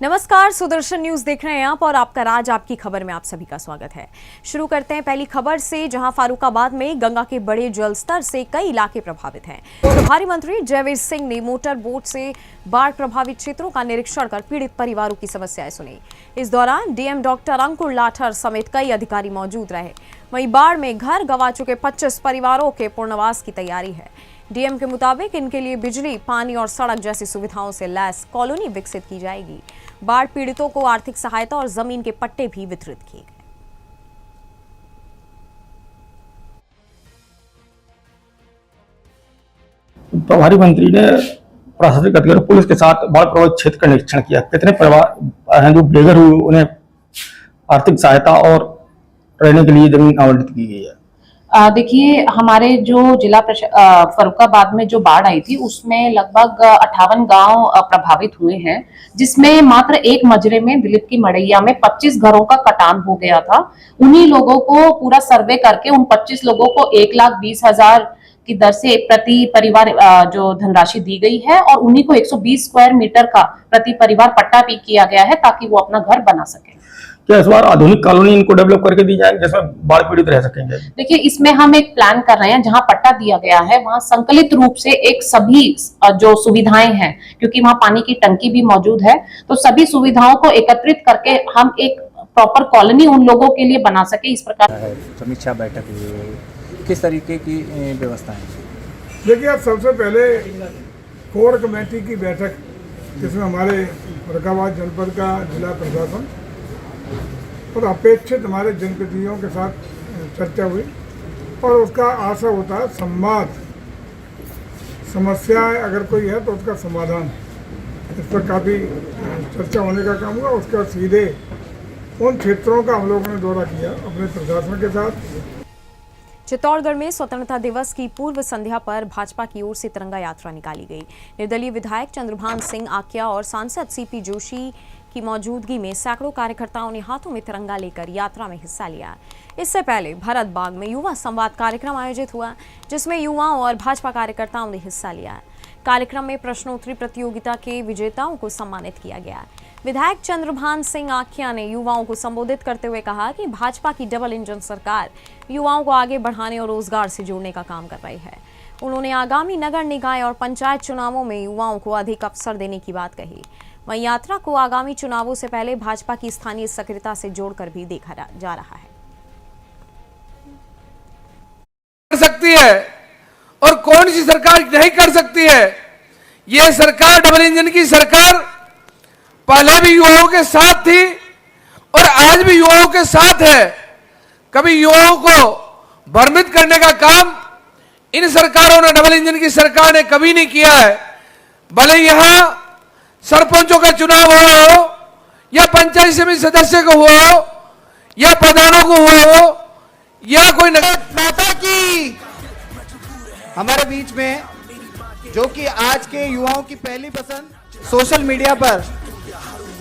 नमस्कार, सुदर्शन न्यूज देख रहे हैं आप और आपका राज आपकी खबर में आप सभी का स्वागत है। शुरू करते हैं पहली खबर से, जहां फारुखाबाद में गंगा के बड़े जल स्तर से कई इलाके प्रभावित हैं। प्रभारी मंत्री जयवीर सिंह ने मोटर बोट से बाढ़ प्रभावित क्षेत्रों का निरीक्षण कर पीड़ित परिवारों की समस्याएं सुनी। इस दौरान डीएम डॉक्टर अंकुर लाठर समेत कई अधिकारी मौजूद रहे। वहीं बाढ़ में घर गंवा चुके 25 परिवारों के पुनर्वास की तैयारी है। डीएम के मुताबिक इनके लिए बिजली, पानी और सड़क जैसी सुविधाओं से लैस कॉलोनी विकसित की जाएगी। बाढ़ पीड़ितों को आर्थिक सहायता और जमीन के पट्टे भी वितरित किए गए। प्रभारी मंत्री ने प्रशासनिक अधिकारियों पुलिस के साथ बाढ़ प्रभावित क्षेत्र का निरीक्षण किया। कितने परिवार हैं जो बेघर हुए, उन्हें आर्थिक सहायता और रहने के लिए जमीन आवंटित की गई है। देखिए, हमारे जो जिला फर्रुखाबाद में जो बाढ़ आई थी उसमें लगभग 58 गांव प्रभावित हुए हैं, जिसमें मात्र एक मजरे में दिलीप की मड़ैया में 25 घरों का कटान हो गया था। उन्हीं लोगों को पूरा सर्वे करके उन 25 लोगों को 1,20,000 की दर से प्रति परिवार जो धनराशि दी गई है और उन्हीं को 120 स्क्वायर मीटर का प्रति परिवार पट्टा भी किया गया है ताकि वो अपना घर बना सके। क्या इस बार आधुनिक कॉलोनी इनको डेवलप करके दी जाएगी जिसमें बाढ़ पीड़ित रह सकेंगे? देखिए, इसमें हम एक प्लान कर रहे हैं, जहां पट्टा दिया गया है वहां संकलित रूप से एक सभी जो सुविधाएं हैं, क्योंकि वहां पानी की टंकी भी मौजूद है, तो सभी सुविधाओं को एकत्रित करके हम एक प्रॉपर कॉलोनी उन लोगों के लिए बना सके। इस प्रकार समीक्षा बैठक हुई, किस तरीके की व्यवस्था है? देखिए, अब सबसे पहले कोर कमेटी की बैठक, जिसमें हमारे फर्रुखाबाद जनपद का जिला प्रशासन और अपेक्षित हमारे जनप्रतिनिधियों के साथ चर्चा हुई और उसका आशा होता है संवाद, समस्याएं अगर कोई है तो उसका समाधान। इस पर काफ़ी चर्चा होने का काम हुआ। उसके बाद सीधे उन क्षेत्रों का हम लोगों ने दौरा किया अपने प्रशासन के साथ। चित्तौड़गढ़ में स्वतंत्रता दिवस की पूर्व संध्या पर भाजपा की ओर से तिरंगा यात्रा निकाली गई। निर्दलीय विधायक चंद्रभान सिंह आक्या और सांसद सीपी जोशी की मौजूदगी में सैकड़ों कार्यकर्ताओं ने हाथों में तिरंगा लेकर यात्रा में हिस्सा लिया। इससे पहले भरत बाग में युवा संवाद कार्यक्रम आयोजित हुआ, जिसमें युवाओं और भाजपा कार्यकर्ताओं ने हिस्सा लिया। कार्यक्रम में प्रश्नोत्तरी प्रतियोगिता के विजेताओं को सम्मानित किया गया। विधायक चंद्रभान सिंह आख्या ने युवाओं को संबोधित करते हुए कहा कि भाजपा की डबल इंजन सरकार युवाओं को आगे बढ़ाने और रोजगार से जोड़ने का काम कर रही है। उन्होंने आगामी नगर निकाय और पंचायत चुनावों में युवाओं को अधिक अवसर देने की बात कही। वहीं यात्रा को आगामी चुनावों से पहले भाजपा की स्थानीय सक्रियता से जोड़कर भी देखा जा रहा है। कर सकती है और कौन सी सरकार नहीं कर सकती है। यह सरकार डबल इंजन की सरकार पहले भी युवाओं के साथ थी और आज भी युवाओं के साथ है। कभी युवाओं को भ्रमित करने का काम इन सरकारों ने, डबल इंजन की सरकार ने कभी नहीं किया है। भले यहां सरपंचों का चुनाव हो या पंचायत समिति सदस्य को हो या प्रधानों को हो या कोई माता की हमारे बीच में, जो कि आज के युवाओं की पहली पसंद सोशल मीडिया पर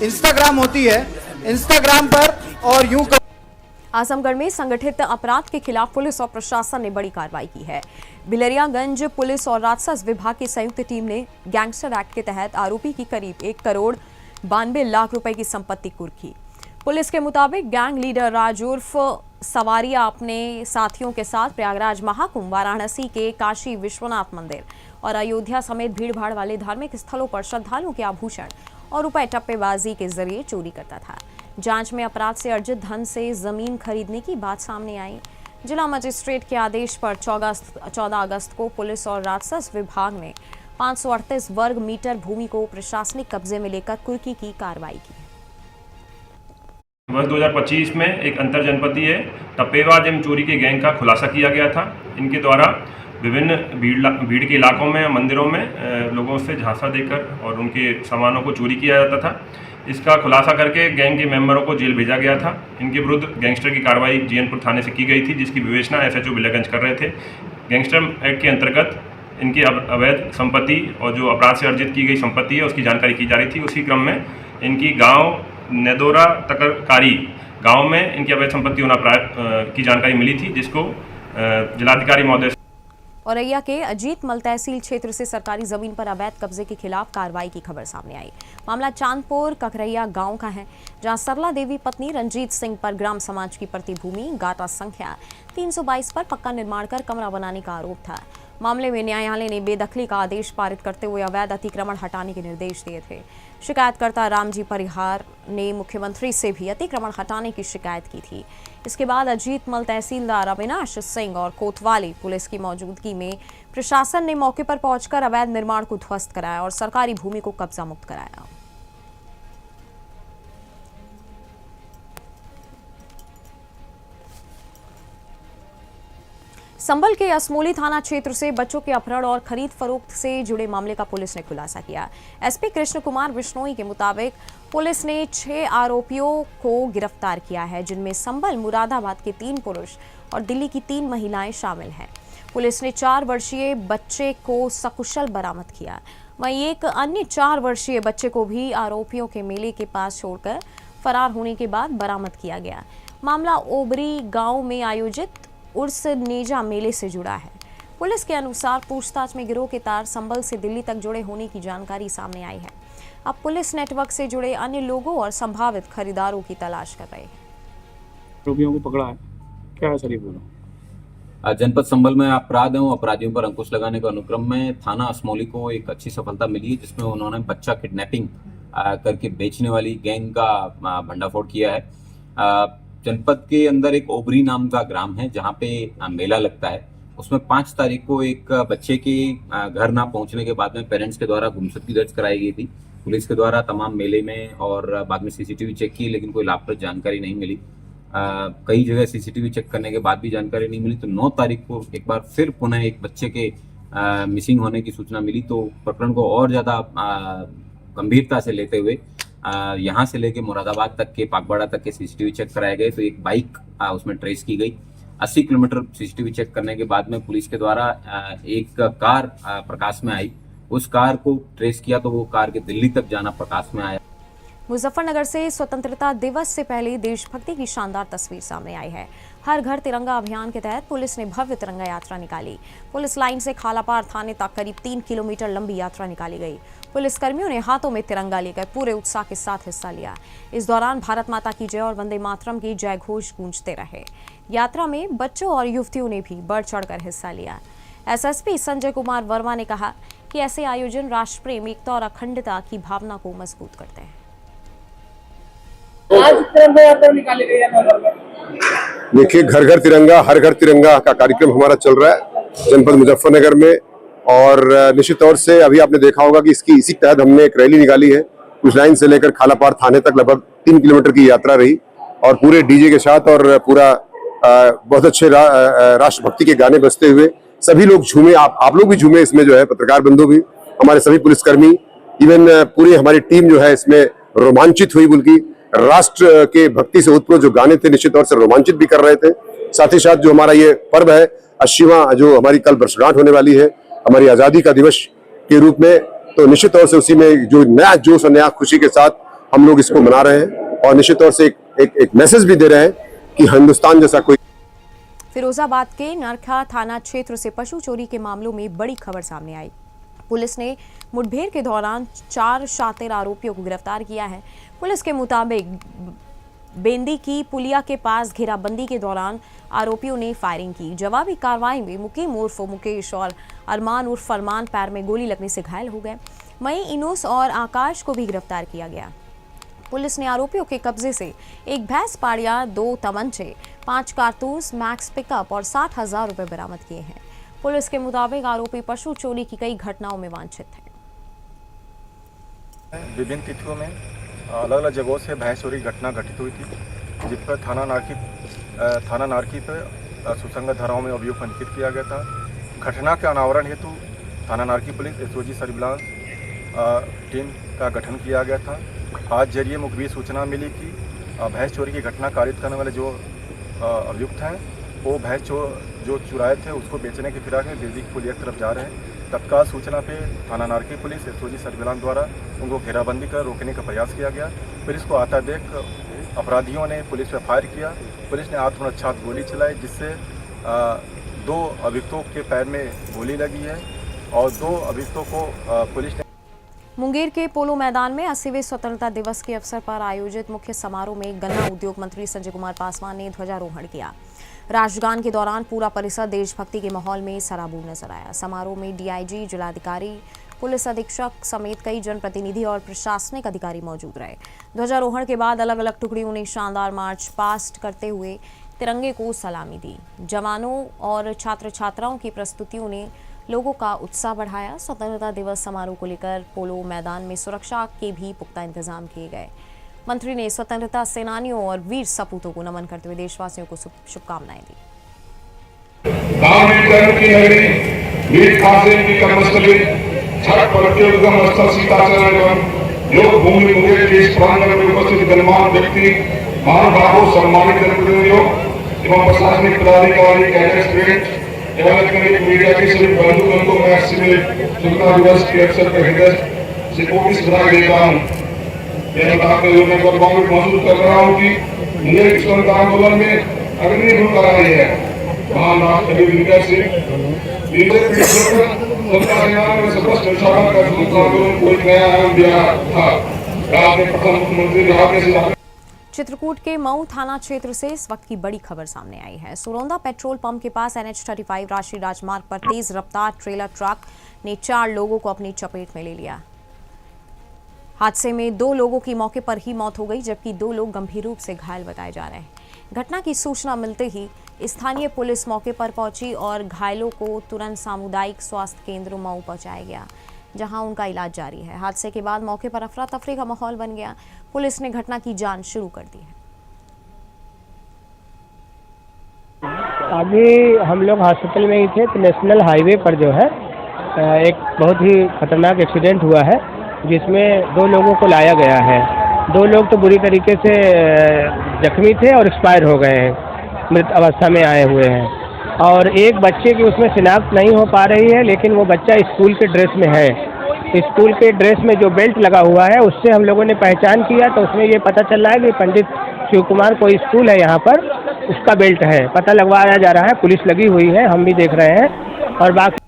इंस्टाग्राम होती है, इंस्टाग्राम पर और यूं आजमगढ़ में संगठित अपराध के खिलाफ पुलिस और प्रशासन ने बड़ी कार्रवाई की है। बिलरियागंज पुलिस और राजस्व विभाग की संयुक्त टीम ने गैंगस्टर एक्ट के तहत आरोपी की करीब 1,92,00,000 रुपए की संपत्ति कुर्की। पुलिस के मुताबिक गैंग लीडर राज उर्फ सवारिया अपने साथियों के साथ प्रयागराज महाकुंभ, वाराणसी के काशी विश्वनाथ मंदिर और अयोध्या समेत भीड़भाड़ वाले धार्मिक स्थलों पर श्रद्धालुओं के आभूषण और रुपए टप्पेबाजी के जरिए चोरी करता था। जांच में अपराध से अर्जित धन से जमीन खरीदने की बात सामने आई। जिला मजिस्ट्रेट के आदेश पर 14 अगस्त को पुलिस और राजस्व विभाग ने 538 वर्ग मीटर भूमि को प्रशासनिक कब्जे में लेकर कुर्की की कार्रवाई की। वर्ष 2025 में एक अंतर जनपदीय टप्पेबाज एवं चोरी के गैंग का खुलासा किया गया था। इनके द्वारा विभिन्न भीड़ के इलाकों में, मंदिरों में लोगों से झांसा देकर और उनके सामानों को चोरी किया जाता था। इसका खुलासा करके गैंग के मेंबरों को जेल भेजा गया था। इनके विरुद्ध गैंगस्टर की कार्रवाई जीएनपुर थाने से की गई थी, जिसकी विवेचना एसएचओ बिलियागंज कर रहे थे। गैंगस्टर एक्ट के अंतर्गत इनकी अवैध संपत्ति और जो अपराध से अर्जित की गई संपत्ति है उसकी जानकारी की जा रही थी। उसी क्रम में इनकी गांव नेदोरा तकरकारी गांव में इनकी अवैध संपत्ति होना की जानकारी मिली थी, जिसको जिलाधिकारी महोदय औरैया के अजीत मल तहसील क्षेत्र से सरकारी जमीन पर अवैध कब्जे के खिलाफ कार्रवाई की खबर सामने आई। मामला चांदपुर ककरैया गांव का है, जहां सरला देवी पत्नी रंजीत सिंह पर ग्राम समाज की प्रतिभूमि गाटा संख्या 322 पर पक्का निर्माण कर कमरा बनाने का आरोप था। मामले में न्यायालय ने बेदखली का आदेश पारित करते हुए अवैध अतिक्रमण हटाने के निर्देश दिए थे। शिकायतकर्ता रामजी परिहार ने मुख्यमंत्री से भी अतिक्रमण हटाने की शिकायत की थी। इसके बाद अजीत मल तहसीलदार अविनाश सिंह और कोतवाली पुलिस की मौजूदगी में प्रशासन ने मौके पर पहुंचकर अवैध निर्माण को ध्वस्त कराया और सरकारी भूमि को कब्जा मुक्त कराया। संभल के असमोली थाना क्षेत्र से बच्चों के अपहरण और खरीद फरोख्त से जुड़े मामले का पुलिस ने खुलासा किया। एसपी कृष्ण कुमार बिश्नोई के मुताबिक पुलिस ने 6 आरोपियों को गिरफ्तार किया है, जिनमें संभल मुरादाबाद के 3 पुरुष और दिल्ली की 3 महिलाएं शामिल हैं। पुलिस ने 4 वर्षीय बच्चे को सकुशल बरामद किया। वहीं एक अन्य 4 वर्षीय बच्चे को भी आरोपियों के मेले के पास छोड़कर फरार होने के बाद बरामद किया गया। मामला ओबरी गांव में आयोजित उर्स नेजा मेले से जुड़ा है। पुलिस के अनुसार पूछताछ में गिरोह के तार संभल से दिल्ली तक जुड़े होने की जानकारी सामने आई है। अब पुलिस नेटवर्क से जुड़े अन्य लोगों और संभावित खरीदारों की तलाश कर रही है। आरोपियों को पकड़ा है, क्या है सर ये बोलो? जनपद संभल में अपराध एवं अपराधियों पर अंकुश लगाने के अनुक्रम में थाना असमौली को एक अच्छी सफलता मिली है, जिसमें उन्होंने बच्चा किडनैपिंग करके बेचने वाली गैंग का भंडाफोड़ किया है। जनपद के अंदर एक ओबरी नाम का ग्राम है, जहाँ पे मेला लगता है। उसमें 5 तारीख को एक बच्चे के घर ना पहुंचने के बाद में पेरेंट्स के द्वारा गुमशुदगी दर्ज कराई गई थी। पुलिस के द्वारा तमाम मेले में और बाद में सीसीटीवी चेक की, लेकिन कोई लाभप्रद जानकारी नहीं मिली। कई जगह सीसीटीवी चेक करने के बाद भी जानकारी नहीं मिली। तो 9 तारीख को एक बार फिर पुनः एक बच्चे के मिसिंग होने की सूचना मिली। तो प्रकरण को और ज़्यादा गंभीरता से लेते हुए यहाँ से लेके मुरादाबाद तक के पाकबाड़ा तक के सीसीटीवी चेक कराए गए। तो एक बाइक उसमें ट्रेस की गई। 80 किलोमीटर सीसीटीवी चेक करने के बाद में पुलिस के द्वारा एक कार प्रकाश में आई। उस कार को ट्रेस किया तो वो कार के दिल्ली तक जाना प्रकाश में आया। मुजफ्फरनगर से स्वतंत्रता दिवस से पहले देशभक्ति की शानदार तस्वीर सामने आई है। हर घर तिरंगा अभियान के तहत पुलिस ने भव्य तिरंगा यात्रा निकाली। पुलिस लाइन से खालापार थाने तक करीब 3 किलोमीटर लंबी यात्रा निकाली गई। पुलिस कर्मियों ने हाथों में तिरंगा लेकर पूरे उत्साह के साथ हिस्सा लिया। इस दौरान भारत माता की जय और वंदे मातरम की जय घोष गूंजते रहे। यात्रा में बच्चों और युवतियों ने भी बढ़ चढ़कर हिस्सा लिया। एसएसपी संजय कुमार वर्मा ने कहा कि ऐसे आयोजन राष्ट्र प्रेम, एकता और अखंडता की भावना को मजबूत करते हैं। आज तिरंगा यात्रा निकाली गई है। देखिए, घर घर तिरंगा, हर घर तिरंगा का कार्यक्रम हमारा चल रहा है जनपद मुजफ्फरनगर में। और निश्चित तौर से अभी आपने देखा होगा कि इसी तहत हमने एक रैली निकाली है। कुछ लाइन से लेकर खालापार थाने तक लगभग 3 किलोमीटर की यात्रा रही और पूरे डीजे के साथ और पूरा बहुत अच्छे राष्ट्रभक्ति के गाने बजते हुए सभी लोग झूमे। आप लोग भी झूमे इसमें, जो है पत्रकार बंधु भी, हमारे सभी पुलिसकर्मी, इवन पूरी हमारी टीम जो है इसमें रोमांचित हुई। बल्कि राष्ट्र के भक्ति से उत्प्रोत जो गाने थे निश्चित तौर से रोमांचित भी कर रहे थे। साथ ही साथ जो हमारा ये पर्व है 80वां, जो हमारी कल वर्षगांठ होने वाली है हमारी आजादी का दिवस के रूप में, तो निश्चित तौर से उसी में जो नया जोश और नया खुशी के साथ हम लोग इसको मना रहे हैं और निश्चित तौर से एक मैसेज भी दे रहे हैं कि हिंदुस्तान जैसा कोई। फिरोजाबाद के नरखा थाना क्षेत्र से पशु चोरी के मामलों में बड़ी खबर सामने आई। पुलिस ने मुठभेड़ के दौरान 4 शातिर आरोपियों को गिरफ्तार किया है। पुलिस के मुताबिक बेंदी की पुलिया के पास घेराबंदी के दौरान आरोपियों ने फायरिंग की। जवाबी कार्रवाई में मुकीम उर्फ मुकेश और अरमान उर्फ फरमान पैर में गोली लगने से घायल हो गए। वहीं इनोस और आकाश को भी गिरफ्तार किया गया। पुलिस ने आरोपियों के कब्जे से एक भैंस पाड़िया, 2 तमंचे, 5 कारतूस, मैक्स पिकअप और 60,000 रुपए बरामद किए हैं। पुलिस के मुताबिक आरोपी पशु चोरी की कई घटनाओं में वांछित हैं। विभिन्न तिथियों में अलग अलग जगहों से भैंस चोरी घटना घटित हुई थी, जिस पर थाना नारकी पर सुसंगत धाराओं में अभियोग पंजीकृत किया गया था। घटना के अनावरण हेतु थाना नारकी पुलिस एसओजी सर्विलांस टीम का गठन किया गया था। आज जरिए मुखबिर सूचना मिली कि भैंस चोरी की घटना कारित करने वाले जो अभियुक्त हैं वो भैंस जो चुराए थे उसको बेचने की फिराक में बेदी की पुलिया की तरफ जा रहे हैं। तत्काल सूचना पे थाना नारकी पुलिस एसओजी सर्विलांस द्वारा उनको घेराबंदी कर रोकने का प्रयास किया गया। पुलिस को आता देख अपराधियों ने पुलिस पर फायर किया। पुलिस ने आत्मरक्षात्मक गोली चलाई, जिससे 2 अभियुक्तों के पैर में गोली लगी है और 2 अभियुक्तों को पुलिस ने मुंगेर के पोलो मैदान में 80वें स्वतंत्रता दिवस के अवसर पर आयोजित मुख्य समारोह में गन्ना उद्योग मंत्री संजय कुमार पासवान ने ध्वजारोहण किया। राष्ट्रगान के दौरान पूरा परिसर देशभक्ति के माहौल में सराबोर नजर आया। समारोह में डीआईजी, जिलाधिकारी, पुलिस अधीक्षक समेत कई जनप्रतिनिधि और प्रशासनिक अधिकारी मौजूद रहे। ध्वजारोहण के बाद अलग अलग टुकड़ियों ने शानदार मार्च पास्ट करते हुए तिरंगे को सलामी दी। जवानों और छात्र छात्राओं की प्रस्तुतियों ने लोगों का उत्साह बढ़ाया। स्वतंत्रता दिवस समारोह को लेकर पोलो मैदान में सुरक्षा के भी पुख्ता इंतजाम किए गए। मंत्री ने स्वतंत्रता सेनानियों और वीर सपूतों को नमन करते हुए देशवासियों को शुभकामनाएं दी। छठ प्रतियोगिता मस्तर सीताचरण एवं योग भूमि मुंगेर के इस प्रांगण में उपस्थित गणमान्य व्यक्ति, महानुभावों, सम्मानित जनप्रतिनिधियों एवं प्रशासनिक पदाधिकारी, कैडर स्टूडेंट एवं इलेक्ट्रॉनिक मीडिया के सभी बंधुओं को मैं 80वें स्वतंत्रता दिवस के अवसर पर हृदय से कोटि बधाई देता हूँ। यह बताते हुए मैं गौरवान्वित महसूस कर रहा हूँ कि मुंगेर के स्वतंत्रता आंदोलन में अग्रणी भूमिका रही है। महान राष्ट्रकवि विनय सिंह चित्रकूट के मऊ थाना क्षेत्र से इस वक्त की बड़ी खबर सामने आई है। सुरौंदा पेट्रोल पंप के पास NH-35 राष्ट्रीय राजमार्ग पर तेज रफ्तार ट्रेलर ट्रक ने 4 लोगों को अपनी चपेट में ले लिया। हादसे में 2 लोगों की मौके पर ही मौत हो गई, जबकि 2 लोग गंभीर रूप से घायल बताए जा रहे हैं। घटना की सूचना मिलते ही स्थानीय पुलिस मौके पर पहुंची और घायलों को तुरंत सामुदायिक स्वास्थ्य केंद्र मऊ पहुंचाया गया, जहां उनका इलाज जारी है। हादसे के बाद मौके पर अफरा तफरी का माहौल बन गया। पुलिस ने घटना की जांच शुरू कर दी है। अभी हम लोग हॉस्पिटल में ही थे तो नेशनल हाईवे पर जो है एक बहुत ही खतरनाक एक्सीडेंट हुआ है, जिसमें 2 लोगों को लाया गया है। 2 लोग तो बुरी तरीके से जख्मी थे और एक्सपायर हो गए हैं, मृत अवस्था में आए हुए हैं। और एक बच्चे की उसमें शिनाख्त नहीं हो पा रही है, लेकिन वो बच्चा स्कूल के ड्रेस में है। स्कूल के ड्रेस में जो बेल्ट लगा हुआ है उससे हम लोगों ने पहचान किया, तो उसमें ये पता चल रहा है कि पंडित शिव कुमार कोई स्कूल है यहाँ पर, उसका बेल्ट है। पता लगवाया जा रहा है, पुलिस लगी हुई है, हम भी देख रहे हैं। और बाकी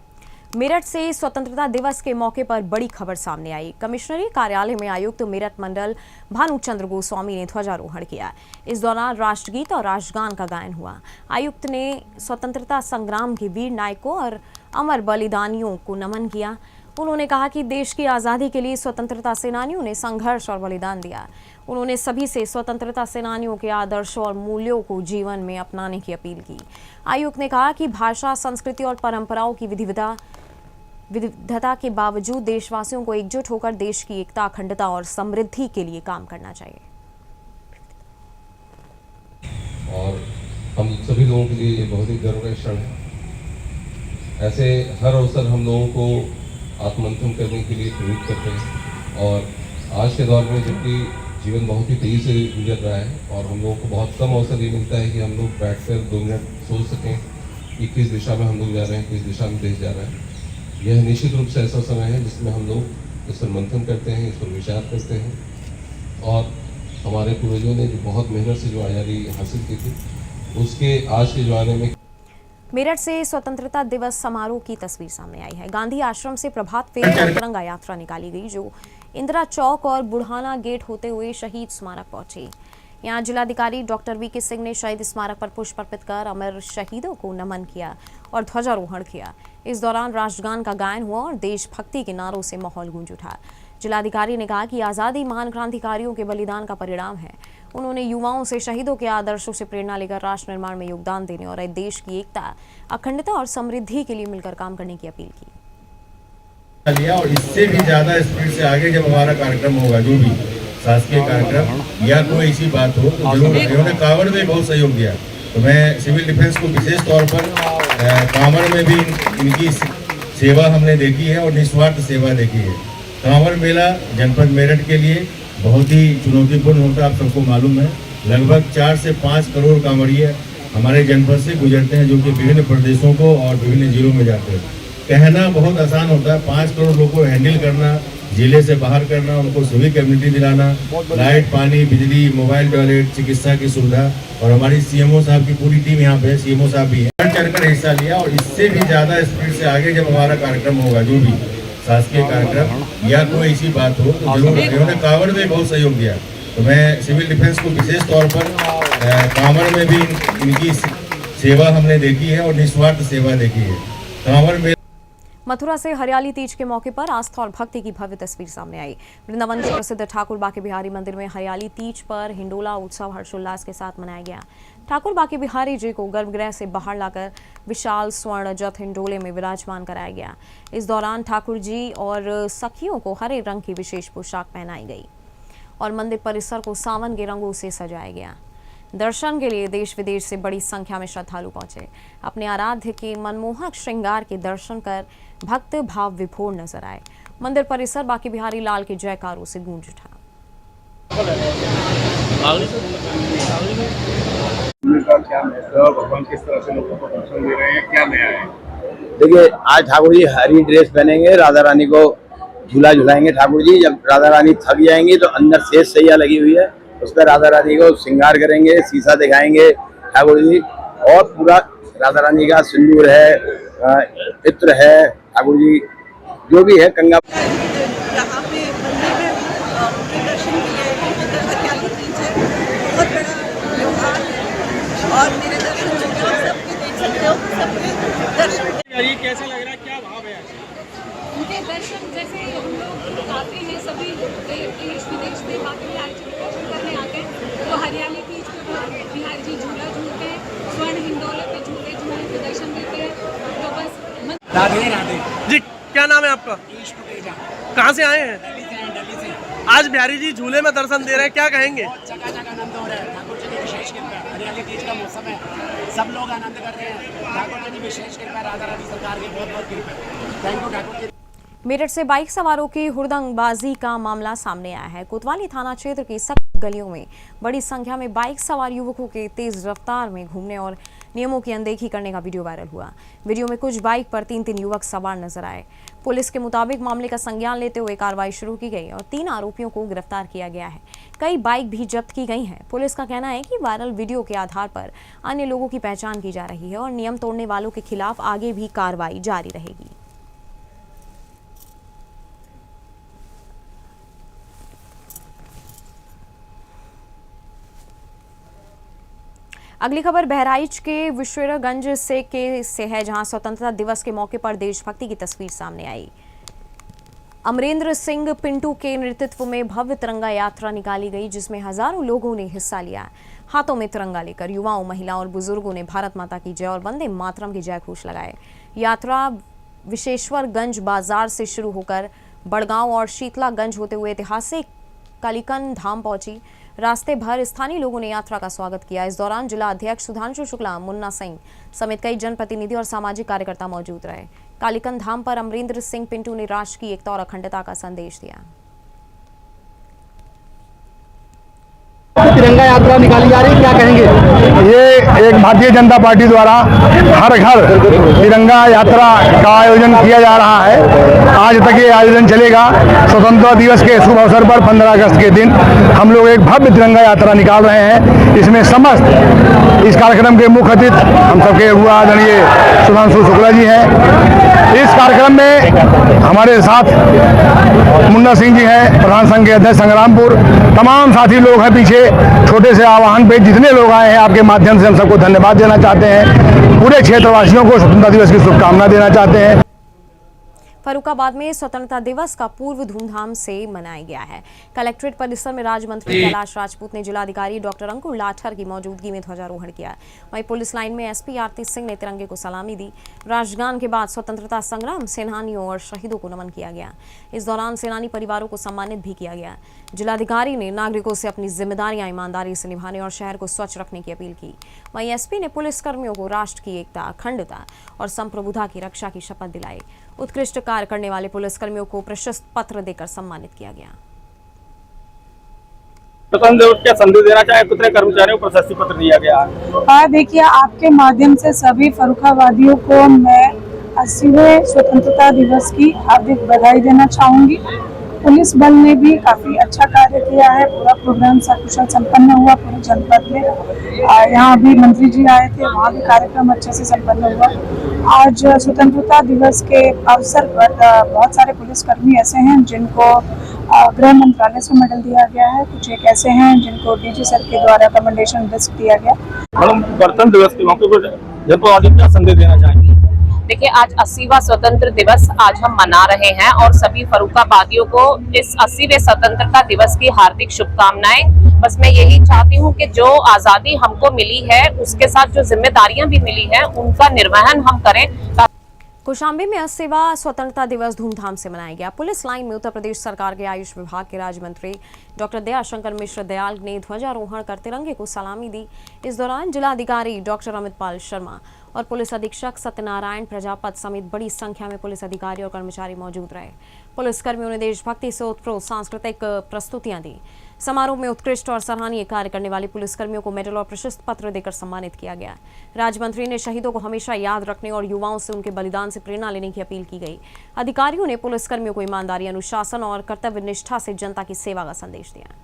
मेरठ से स्वतंत्रता दिवस के मौके पर बड़ी खबर सामने आई। कमिश्नरी कार्यालय में आयुक्त मेरठ मंडल भानुचंद्र गोस्वामी ने ध्वजारोहण किया। इस दौरान राष्ट्रगीत और राष्ट्रगान का गायन हुआ। आयुक्त ने स्वतंत्रता संग्राम के वीर नायकों और अमर बलिदानियों को नमन किया। उन्होंने कहा कि देश की आज़ादी के लिए स्वतंत्रता सेनानियों ने संघर्ष और बलिदान दिया। उन्होंने सभी से स्वतंत्रता सेनानियों के आदर्श और मूल्यों को जीवन में अपनाने की अपील की। आयुक्त ने कहा कि भाषा, संस्कृति और परंपराओं की विविधता के बावजूद देशवासियों को एकजुट होकर देश की एकता, अखंडता और समृद्धि के लिए काम करना चाहिए। और हम सभी लोगों के लिए ये बहुत ही गर्व का क्षण है। ऐसे हर अवसर हम लोगों को आत्ममंथन करने के लिए प्रेरित करते हैं। और आज के दौर में जबकि जीवन बहुत ही तेजी से गुजर रहा है और हम लोगों को बहुत कम अवसर ये मिलता है कि हम लोग बैठकर 2 मिनट सोच सकें कि किस दिशा में हम लोग जा रहे हैं, किस दिशा में देश जा रहा है। यह निश्चित रूप से ऐसा समय है जिसमें हम लोग इस पर मंथन करते हैं, इस पर विचार करते हैं। और हमारे पूर्वजों ने जो बहुत मेहनत से जो आज़ादी हासिल की थी, उसके आज के ज़माने में। मेरठ से स्वतंत्रता दिवस समारोह की तस्वीर सामने आई है। गांधी आश्रम से प्रभात फेरी और तिरंगा यात्रा निकाली गई, जो इंदिरा चौक और बुढ़ाना गेट होते हुए शहीद स्मारक पहुंची। यहाँ जिलाधिकारी डॉक्टर वी के सिंह ने शहीद स्मारक पर पुष्प अर्पित कर अमर शहीदों को नमन किया और ध्वजारोहण किया। इस दौरान राष्ट्रगान का गायन हुआ और देशभक्ति के नारों से माहौल गूंज उठा। जिलाधिकारी ने कहा कि आज़ादी महान क्रांतिकारियों के बलिदान का परिणाम है। उन्होंने युवाओं से शहीदों के आदर्शों से प्रेरणा लेकर राष्ट्र निर्माण में योगदान देने और देश की एकता, अखंडता और समृद्धि के लिए मिलकर काम करने की अपील की। लिया और इससे भी ज्यादा स्पीड से आगे जब हमारा कार्यक्रम होगा, जो भी शासकीय कार्यक्रम या कोई ऐसी बात हो, तो जरूर उन्होंने कांवड़ में बहुत सहयोग दिया। तो मैं सिविल डिफेंस को विशेष तौर पर कांवड़ में भी इनकी सेवा हमने देखी है और निस्वार्थ सेवा देखी है। कांवड़ मेला जनपद मेरठ के लिए बहुत ही चुनौतीपूर्ण होता है, आप सबको मालूम है। लगभग 4 से 5 करोड़ कांवड़िए हमारे जनपद से गुजरते हैं, जो कि विभिन्न प्रदेशों को और विभिन्न जिलों में जाते हैं। कहना बहुत आसान होता है, 5 करोड़ लोगों को हैंडल करना, जिले से बाहर करना, उनको सिविक कम्युनिटी दिलाना, लाइट, पानी, बिजली, मोबाइल, टॉयलेट, चिकित्सा की सुविधा। और हमारी सीएमओ साहब की पूरी टीम यहाँ पे, सीएमओ साहब भी है, चढ़कर हिस्सा लिया। और इससे भी ज्यादा स्पीड से आगे जब हमारा कार्यक्रम होगा, जो भी शासकीय कार्यक्रम या कोई ऐसी बात हो तो जरूर। इन्होंने कांवड़ में बहुत सहयोग दिया, तो मैं सिविल डिफेंस को विशेष तौर पर कांवड़ में भी इनकी सेवा हमने देखी है और निस्वार्थ सेवा देखी है। कांवड़ में मथुरा से हरियाली तीज के मौके पर आस्था और भक्ति की भव्य तस्वीर सामने आई। वृंदावन के प्रसिद्ध ठाकुर बाके बिहारी मंदिर में हरियाली तीज पर हिंडोला उत्सव हर्षोल्लास के साथ मनाया गया। ठाकुर बाके बिहारी जी को गर्भगृह से बाहर लाकर विशाल स्वर्ण रजत हिंडोले में विराजमान कराया गया। इस दौरान ठाकुर जी और सखियों को हरे रंग की विशेष पोशाक पहनाई गई और मंदिर परिसर को सावन के रंगों से सजाया गया। दर्शन के लिए देश विदेश से बड़ी संख्या में श्रद्धालु पहुंचे। अपने आराध्य के मनमोहक श्रृंगार के दर्शन कर भक्त भाव विभोर नजर आए। मंदिर परिसर बाके बिहारी लाल के जयकारों से गूंज उठा। भगवान किस तरह से लोगों को दर्शन दे रहे हैं, क्या नया है? देखिए, आज ठाकुर जी हरी ड्रेस पहनेंगे, राधा रानी को झूला झुलाएंगे। ठाकुर जी जब राधा रानी थक जाएंगी तो अंदर शेष सैया लगी हुई है, उस पर राधा रानी को श्रृंगार करेंगे, शीशा दिखाएंगे ठाकुर जी, और पूरा राधा रानी का सिंदूर है, इत्र है, ठाकुर जी जो भी है कंगा। यहाँ पे मंदिर में उनके दर्शन किए, हरियाली तीज है, बहुत बड़ा त्योहार है और मेरे दर्शन जो है सबके देख सकते हो, सबके दर्शन। कैसा लग रहा है, क्या भाव है? उनके दर्शन जैसे हम लोग आते हैं, सभी देश विदेश से बाकी बिहारी जी दर्शन करने आते हैं, तो हरियाली तीज पे बिहारी जी झूला झूलते हैं, स्वर्ण हिंडोले पे झूले के दर्शन देते हैं। तो बस राधे राधे जी। क्या नाम है आपका? कहाँ से आए हैं? दिल्ली से। आज बिहारी जी झूले में दर्शन दे रहे हैं, क्या कहेंगे? जगह आनंद हो रहा है। ठाकुर जी की विशेष कृपा, हरियाली तीज का मौसम है, सब लोग आनंद कर रहे हैं। ठाकुर जी की विशेष कृपा, राधा रानी सरकार की बहुत बहुत कृपा। Thank you Thakur ji. मेरठ से बाइक सवारों की हुड़दंगबाजी का मामला सामने आया है। कोतवाली थाना क्षेत्र की सख्त गलियों में बड़ी संख्या में बाइक सवार युवकों के तेज रफ्तार में घूमने और नियमों की अनदेखी करने का वीडियो वायरल हुआ। वीडियो में कुछ बाइक पर 3 युवक सवार नजर आए। पुलिस के मुताबिक मामले का संज्ञान लेते हुए कार्रवाई शुरू की गई और 3 आरोपियों को गिरफ्तार किया गया है। कई बाइक भी जब्त की गई हैं। पुलिस का कहना है कि वायरल वीडियो के आधार पर अन्य लोगों की पहचान की जा रही है और नियम तोड़ने वालों के खिलाफ आगे भी कार्रवाई जारी रहेगी। अगली खबर बहराइच के विश्वेश्वरगंज से है, जहां स्वतंत्रता दिवस के मौके पर देशभक्ति की तस्वीर सामने आई। अमरेंद्र सिंह पिंटू के नेतृत्व में भव्य तिरंगा यात्रा निकाली गई, जिसमें हजारों लोगों ने हिस्सा लिया। हाथों में तिरंगा लेकर युवाओं, महिलाओं और बुजुर्गों ने भारत माता की जय और वंदे मातरम के जयघोष लगाए। यात्रा विश्वेश्वरगंज बाजार से शुरू होकर बड़गांव और शीतलागंज होते हुए ऐतिहासिक कालीकन धाम पहुंची। रास्ते भर स्थानीय लोगों ने यात्रा का स्वागत किया। इस दौरान जिला अध्यक्ष सुधांशु शुक्ला, मुन्ना सिंह समेत कई जनप्रतिनिधि और सामाजिक कार्यकर्ता मौजूद रहे। कालीकन धाम पर अमरेंद्र सिंह पिंटू ने राष्ट्र की एकता और अखंडता का संदेश दिया। तिरंगा यात्रा निकाली जा रही है, क्या कहेंगे? ये एक भारतीय जनता पार्टी द्वारा हर घर तिरंगा यात्रा का आयोजन किया जा रहा है। आज तक ये आयोजन चलेगा। स्वतंत्रता दिवस के शुभ अवसर पर 15 अगस्त के दिन हम लोग एक भव्य तिरंगा यात्रा निकाल रहे हैं। इसमें समस्त इस कार्यक्रम के मुख्य अतिथि हम सबके हुआ आदरणीय सुधांशु शुक्ला जी हैं। इस कार्यक्रम में हमारे साथ मुन्ना सिंह जी हैं, प्रधान संघ के अध्यक्ष संग्रामपुर, तमाम साथी लोग हैं पीछे। छोटे से आह्वान पे जितने लोग आए हैं, आपके माध्यम से हम सबको धन्यवाद देना चाहते हैं। पूरे क्षेत्रवासियों को स्वतंत्रता दिवस की शुभकामना देना चाहते हैं। फर्रुखाबाद में स्वतंत्रता दिवस का पूर्व धूमधाम से मनाया गया है। कलेक्ट्रेट परिसर में राज्य मंत्री कैलाश राजपूत ने जिलाधिकारी डॉक्टर अंकुर लाठर की मौजूदगी में ध्वजारोहण किया। वहीं पुलिस लाइन में एसपी आरती सिंह ने तिरंगे को सलामी दी। राष्ट्रगान के बाद स्वतंत्रता संग्राम सेनानियों और शहीदों को नमन किया गया। इस दौरान सेनानी परिवारों को सम्मानित भी किया गया। जिलाधिकारी ने नागरिकों से अपनी जिम्मेदारियां ईमानदारी से निभाने और शहर को स्वच्छ रखने की अपील की। वहीं एसपी ने पुलिस कर्मियों को राष्ट्र की एकता, अखंडता और संप्रभुता की रक्षा की शपथ दिलाई। उत्कृष्ट कार्य करने वाले पुलिसकर्मियों को प्रशस्ति पत्र देकर सम्मानित किया गया। स्वतंत्रता दिवस क्या संदेश देना चाहे, कितने कर्मचारियों को प्रशस्ति पत्र दिया गया? देखिए, आपके माध्यम से सभी फर्रुखाबादियों को मैं 80वें स्वतंत्रता दिवस की हार्दिक बधाई देना चाहूंगी। पुलिस बल ने भी काफ़ी अच्छा कार्य किया है। पूरा प्रोग्राम सकुशल संपन्न हुआ पूरे जनपद में। यहाँ अभी मंत्री जी आए थे, वहाँ भी कार्यक्रम अच्छे से संपन्न हुआ। आज स्वतंत्रता दिवस के अवसर पर बहुत सारे पुलिसकर्मी ऐसे हैं जिनको गृह मंत्रालय से मेडल दिया गया है, कुछ एक ऐसे हैं जिनको डीजी सर के द्वारा कमेंडेशन डिस्क दिया गया। मैडम, गणतंत्र दिवस के मौके पर जनपद क्या संदेश देना चाहेंगे? देखिए, आज 80वां स्वतंत्र दिवस आज हम मना रहे हैं और सभी फर्रुखाबादियों को इस 80वें स्वतंत्रता दिवस की हार्दिक शुभकामनाएं। बस मैं यही चाहती हूं कि जो आज़ादी हमको मिली है उसके साथ जो जिम्मेदारियां भी मिली हैं उनका निर्वहन हम करें। कौशाम्बी में 80वां स्वतंत्रता दिवस धूमधाम से मनाया गया। पुलिस लाइन में उत्तर प्रदेश सरकार के आयुष विभाग के राज्य मंत्री डॉक्टर दयाशंकर मिश्र दयाल ने ध्वजारोहण कर तिरंगे को सलामी दी। इस दौरान जिलाधिकारी डॉक्टर अमित पाल शर्मा और पुलिस अधीक्षक सत्यनारायण प्रजापत समेत बड़ी संख्या में पुलिस अधिकारी और कर्मचारी मौजूद रहे। पुलिसकर्मियों ने देशभक्ति से ओतप्रोत सांस्कृतिक प्रस्तुतियां दी। समारोह में उत्कृष्ट और सराहनीय कार्य करने वाले पुलिसकर्मियों को मेडल और प्रशस्ति पत्र देकर सम्मानित किया गया। राज्य मंत्री ने शहीदों को हमेशा याद रखने और युवाओं से उनके बलिदान से प्रेरणा लेने की अपील की गई। अधिकारियों ने पुलिसकर्मियों को ईमानदारी, अनुशासन और कर्तव्य निष्ठा से जनता की सेवा का संदेश दिया।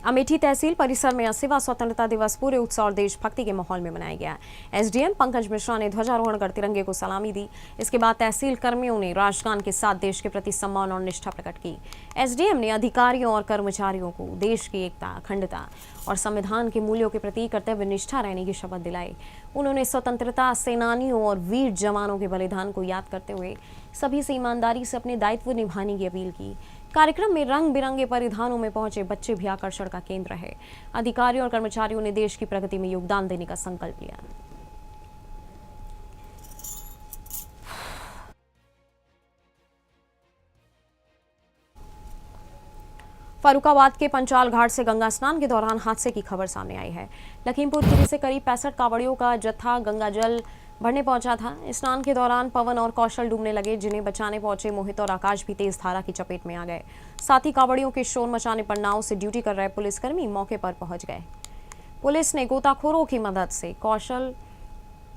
अमेठी तहसील परिसर में 80वां स्वतंत्रता दिवस पूरे उत्साह और देशभक्ति के माहौल में मनाया गया। एसडीएम पंकज मिश्रा ने ध्वजारोहण कर तिरंगे को सलामी दी। इसके बाद तहसील कर्मियों ने राष्ट्रगान के साथ देश के प्रति सम्मान और निष्ठा प्रकट की। एसडीएम ने अधिकारियों और कर्मचारियों को देश की एकता, अखंडता और संविधान के मूल्यों के प्रति कर्तव्य निष्ठा रहने की शपथ दिलाई। उन्होंने स्वतंत्रता सेनानियों और वीर जवानों के बलिदान को याद करते हुए सभी से ईमानदारी से अपने दायित्व निभाने की अपील की। कार्यक्रम में रंग बिरंगे परिधानों में पहुंचे बच्चे भी आकर्षण का केंद्र रहे। अधिकारियों और कर्मचारियों ने देश की प्रगति में योगदान देने का संकल्प लिया। फर्रुखाबाद के पंचाल घाट से गंगा स्नान के दौरान हादसे की खबर सामने आई है। लखीमपुर खीरी से करीब 65 कांवड़ियों का जत्था गंगा जल भरने पहुंचा था। स्नान के दौरान पवन और कौशल डूबने लगे, जिन्हें बचाने पहुंचे मोहित और आकाश भी तेज धारा की चपेट में आ गए। साथ ही कांवड़ियों के शोर मचाने पर नाव से ड्यूटी कर रहे पुलिसकर्मी मौके पर पहुंच गए। पुलिस ने गोताखोरों की मदद से कौशल,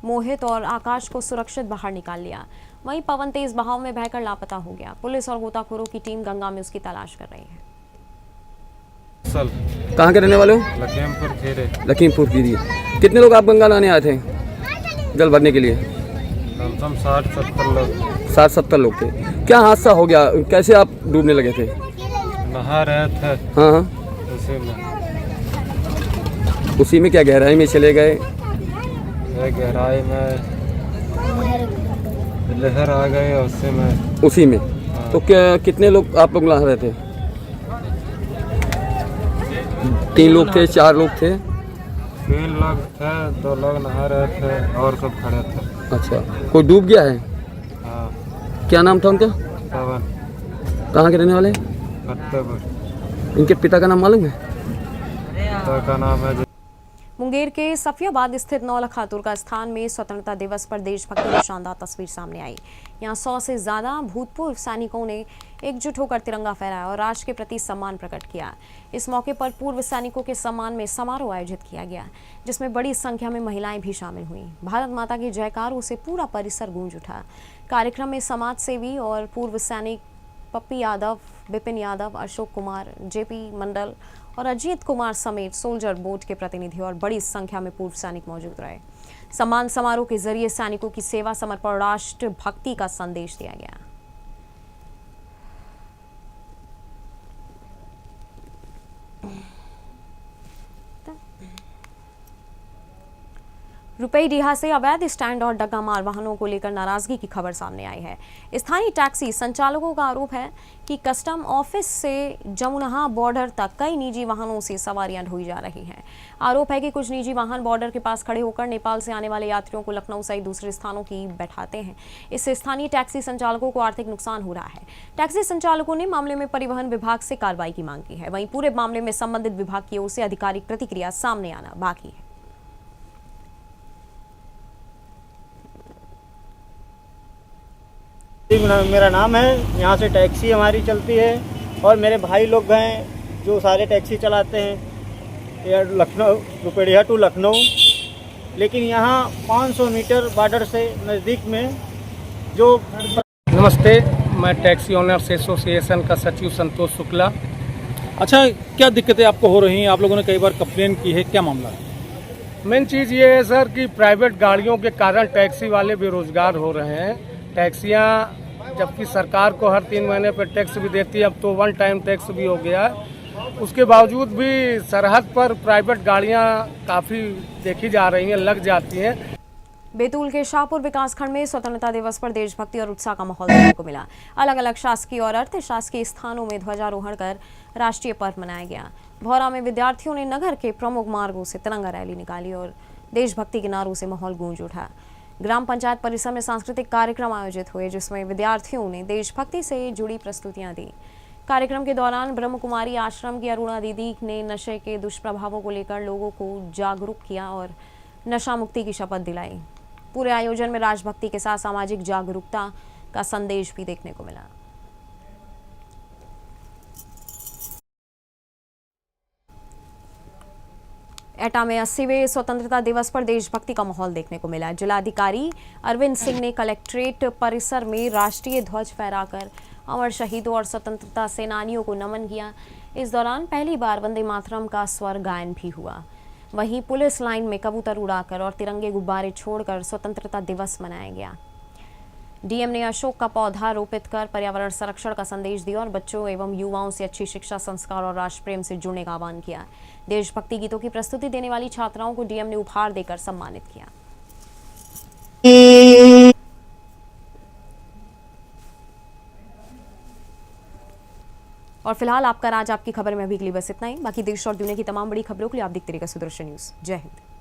मोहित और आकाश को सुरक्षित बाहर निकाल लिया। वहीं पवन तेज बहाव में बहकर लापता हो गया। पुलिस और गोताखोरों की टीम गंगा में उसकी तलाश कर रही है। कहाँ के रहने वाले हो? लखीमपुर खीरी। लखीमपुर खीरी। कितने लोग आप गंगा नहाने आए थे जल भरने के लिए? कम 60-70 लोग। 60-70 लोग थे। क्या हादसा हो गया? कैसे आप डूबने लगे थे? नहा रहे थे। हाँ, उसी में क्या गहराई में चले गए? गहराई में लहर आ गई उसी में। तो क्या कितने लोग आप लोग नहा रहे थे? 3 लोग थे, 4 लोग थे? 3 लोग थे, 2 लोग नहा रहे थे और सब खड़े थे। अच्छा, कोई डूब गया है? हाँ। क्या नाम था उनका? पवन। कहाँ के रहने वाले? फतेहपुर। इनके पिता का नाम मालूम है? पिता का नाम है मुंगेर के सफियाबाद स्थित नौलखा दुर्गा स्थान में स्वतंत्रता दिवस पर देशभक्ति की शानदार तस्वीर सामने आई। यहां 100 से ज्यादा भूतपूर्व सैनिकों ने एकजुट होकर तिरंगा फहराया और राष्ट्र के प्रति सम्मान प्रकट किया। इस मौके पर पूर्व सैनिकों के सम्मान में समारोह आयोजित किया गया, जिसमें बड़ी संख्या में महिलाएं भी शामिल हुई। भारत माता की जयकारों से पूरा परिसर गूंज उठा। कार्यक्रम में समाज सेवी और पूर्व सैनिक पप्पी यादव, बिपिन यादव, अशोक कुमार, जेपी मंडल और अजीत कुमार समेत सोल्जर बोर्ड के प्रतिनिधि और बड़ी संख्या में पूर्व सैनिक मौजूद रहे। सम्मान समारोह के जरिए सैनिकों की सेवा, समर्पण और राष्ट्र भक्ति का संदेश दिया गया। रुपईडीहा से अवैध स्टैंड और डग्गा मार वाहनों को लेकर नाराजगी की खबर सामने आई है। स्थानीय टैक्सी संचालकों का आरोप है कि कस्टम ऑफिस से जमुनहा बॉर्डर तक कई निजी वाहनों से सवारियां ढोई जा रही हैं। आरोप है कि कुछ निजी वाहन बॉर्डर के पास खड़े होकर नेपाल से आने वाले यात्रियों को लखनऊ सहित दूसरे स्थानों की बैठाते हैं। इससे स्थानीय टैक्सी संचालकों को आर्थिक नुकसान हो रहा है। टैक्सी संचालकों ने मामले में परिवहन विभाग से कार्रवाई की मांग की है। वहीं पूरे मामले में संबंधित विभाग की ओर से आधिकारिक प्रतिक्रिया सामने आना बाकी है। मेरा नाम है, यहाँ से टैक्सी हमारी चलती है और मेरे भाई लोग हैं जो सारे टैक्सी चलाते हैं। Air Lucknow, Rupaidiha to Lucknow. लेकिन यहाँ 500 मीटर बॉर्डर से नज़दीक में जो। नमस्ते, मैं टैक्सी ओनर्स एसोसिएशन का सचिव संतोष शुक्ला। अच्छा, क्या दिक्कतें आपको हो रही हैं? आप लोगों ने कई बार कंप्लेन की है, क्या मामला है? मेन चीज़ ये है सर कि प्राइवेट गाड़ियों के कारण टैक्सी वाले बेरोजगार हो रहे हैं। टैक्सियाँ जबकि सरकार को हर 3 महीने पर टैक्स भी देती है, अब तो 1 टाइम टैक्स भी हो गया है। उसके बावजूद भी सरहद पर प्राइवेट गाड़ियाँ काफ़ी देखी जा रही हैं, लग जाती हैं। बैतूल के शाहपुर विकासखंड में स्वतंत्रता दिवस पर देशभक्ति और उत्साह का माहौल देखने को मिला। अलग अलग शासकीय और अर्ध शासकीय स्थानों में ध्वजारोहण कर राष्ट्रीय पर्व मनाया गया। भौरा में विद्यार्थियों ने नगर के प्रमुख मार्गों से तिरंगा रैली निकाली और देशभक्ति के नारों से माहौल गूंज उठा। ग्राम पंचायत परिसर में सांस्कृतिक कार्यक्रम आयोजित हुए, जिसमें विद्यार्थियों ने देशभक्ति से जुड़ी प्रस्तुतियां दी। कार्यक्रम के दौरान ब्रह्म कुमारी आश्रम की अरुणा दीदी ने नशे के दुष्प्रभावों को लेकर लोगों को जागरूक किया और नशा मुक्ति की शपथ दिलाई। पूरे आयोजन में राजभक्ति के साथ सामाजिक जागरूकता का संदेश भी देखने को मिला। एटा में 80वें स्वतंत्रता दिवस पर देशभक्ति का माहौल देखने को मिला। जिलाधिकारी अरविंद सिंह ने कलेक्ट्रेट परिसर में राष्ट्रीय ध्वज फहराकर अमर शहीदों और स्वतंत्रता सेनानियों को नमन किया। इस दौरान पहली बार वंदे मातरम का स्वर गायन भी हुआ। वहीं पुलिस लाइन में कबूतर उड़ाकर और तिरंगे गुब्बारे छोड़कर स्वतंत्रता दिवस मनाया गया। डीएम ने अशोक का पौधा रोपित कर पर्यावरण संरक्षण का संदेश दिया और बच्चों एवं युवाओं से अच्छी शिक्षा, संस्कार और राष्ट्र प्रेम से जुड़ने का आह्वान किया। देशभक्ति गीतों की प्रस्तुति देने वाली छात्राओं को डीएम ने उपहार देकर सम्मानित किया। और फिलहाल आपका राज आपकी खबर में अभी के लिए बस इतना ही। बाकी देश और दुनिया की तमाम बड़ी खबरों के लिए आप देखते रहिएगा सुदर्शन न्यूज। जय हिंद।